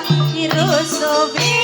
kok dirusuhi.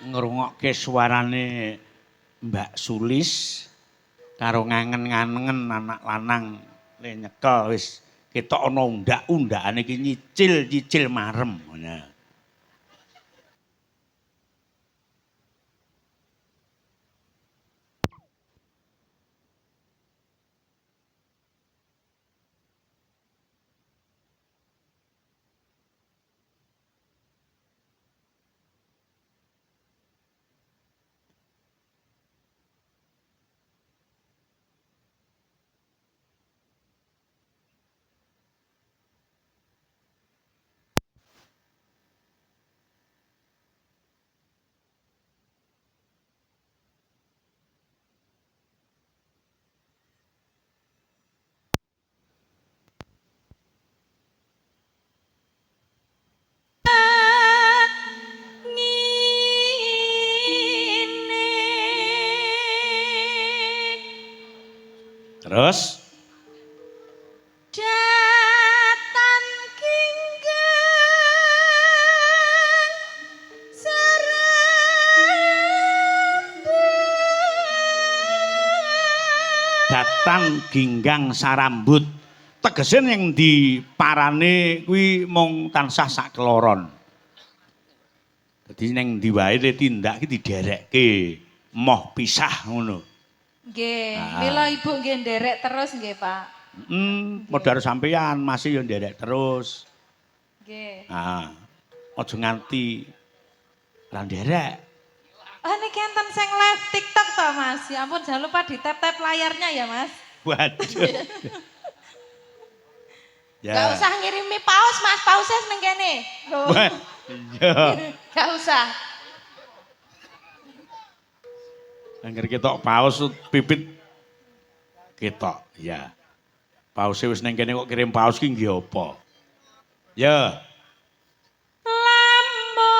ngrungokke suarane Mbak Sulis karo ngangen-ngangen anak lanang Le nyekel wis ketok ana undak-undakane iki nyicil marem. Nah. Terus Datan kinggang Datan ginggang sarambut. Tegese yang diparane kuwi mung tansah sak keloron. Dadi ning ndi wae tindak iki diderekke, moh pisah ngono. Nggih, mila Ibu nggih nderek terus nggih, Pak. Modar sampeyan masih yo nderek terus. Nggih. Aja nganti ra nderek. Niki enten sing live TikTok toh, Mas. Ya ampun, jangan lupa di-tap-tap layarnya ya, Mas. Waduh. Ya. Gak usah ngirimi paus, Mas. Pausnya seneng kene. Iya. Gak usah. Angger ketok paus pipit ketok, ya. Paus wis ning kene kok kirim paus ki nggih apa? Ya. Lamun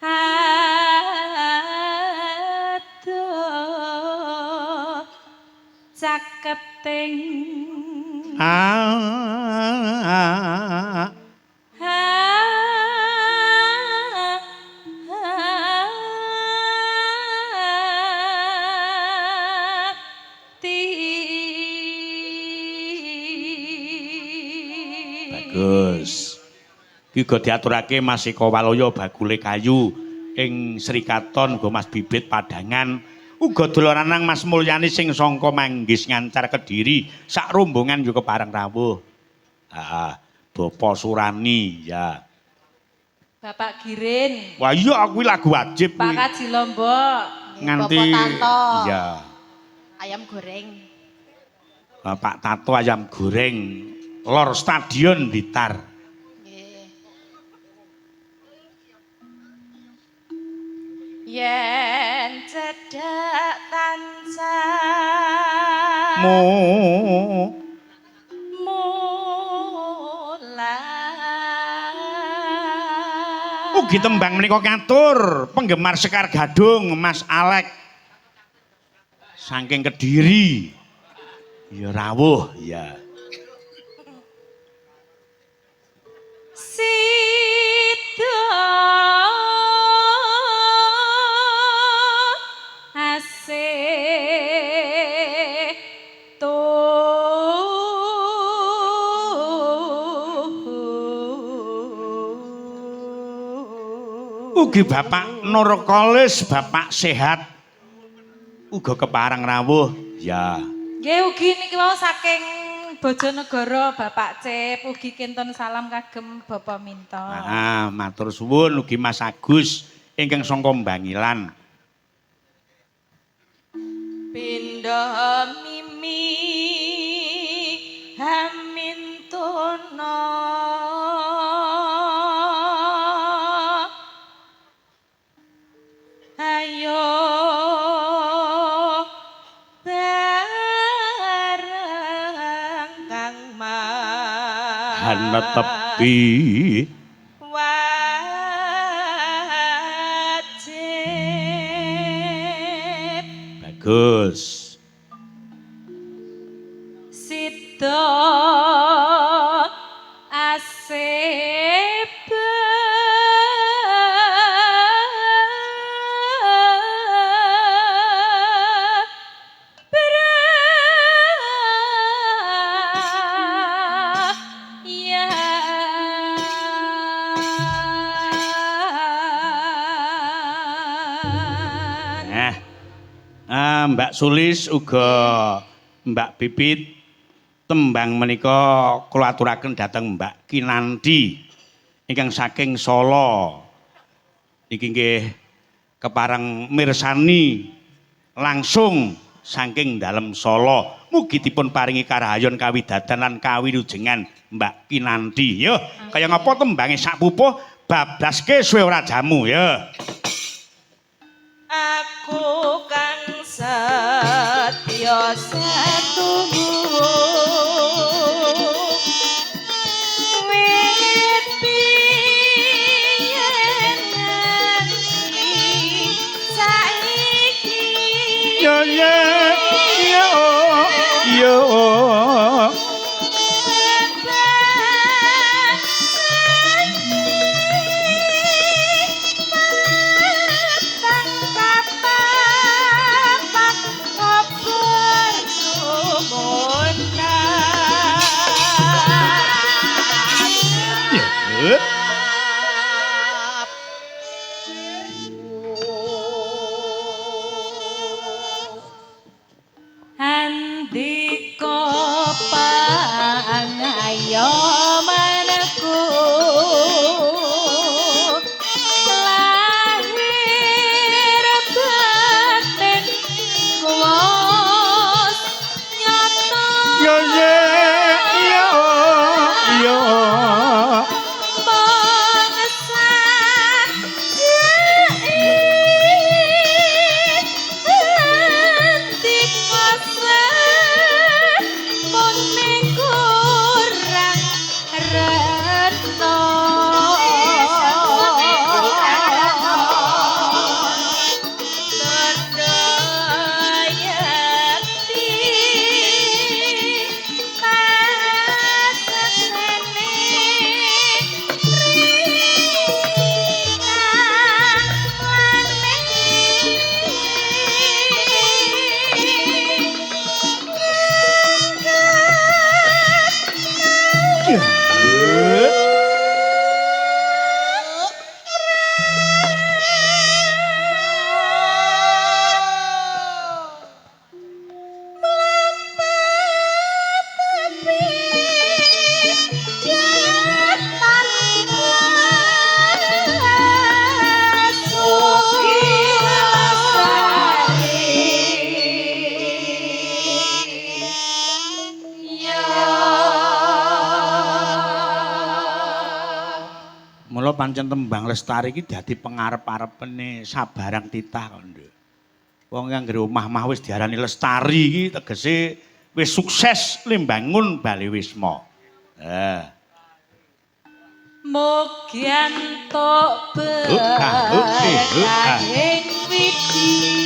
aduh caketing Bagus. Iki go diaturake Mas Eko Waloyo bagule kayu ing Srikaton nggo Mas Bibit Padangan uga dolaranang Mas Mulyani sing sangka Manggis Ngancar Kediri sak rombongan yo kepareng rawuh. Bapak Surani ya. Bapak Girin. Wah iya aku lagu wajib Pak Kaji Lombok. nganti iya. Ayam goreng. Bapak Tato ayam goreng. Lor Stadion Blitar. Yen cedak tansah ugi tembang menika katur penggemar Sekar Gadung Mas Alek saking Kediri ya rawuh ya ugi Bapak Nurkolis, Bapak Sehat uga kepareng rawuh. Ya. Nggih ugi niki wau saking Bojonegoro Bapak Cep ugi kinten salam kagem Bapak Minto. Matur suwun ugi Mas Agus ingkang sangka Bangilan. Pindha mimi hamintuna ayo bareng kang Hanetepi wajib bagus sida asep Mbak Sulis uga Mbak Pipit tembang menika kula aturaken dhateng Mbak Kinanti ingkang saking Solo. Niki nggih kepareng mirsani langsung saking dalem Solo. Mugi dipun paringi karahayon kawidadan lan kawilujengan Mbak Kinanti. Yo, kaya ngapa tembange sak pupuh bablaske suwe ora jamu ya. Aku kang setya setuhu wit biyen nganti saiki Yo yo yo yo Andika pangayomanku lahir batin kuwas nyata yo yo yo bangsa mula pancen tembang Lestari iki dadi pengarep-arepene sabarang titah kok, Nduk. Wong yang nggere omah-omah wis diarani Lestari iki tegese wis sukses limbangun Bali Wisma. Mugi antuk berkah ing widi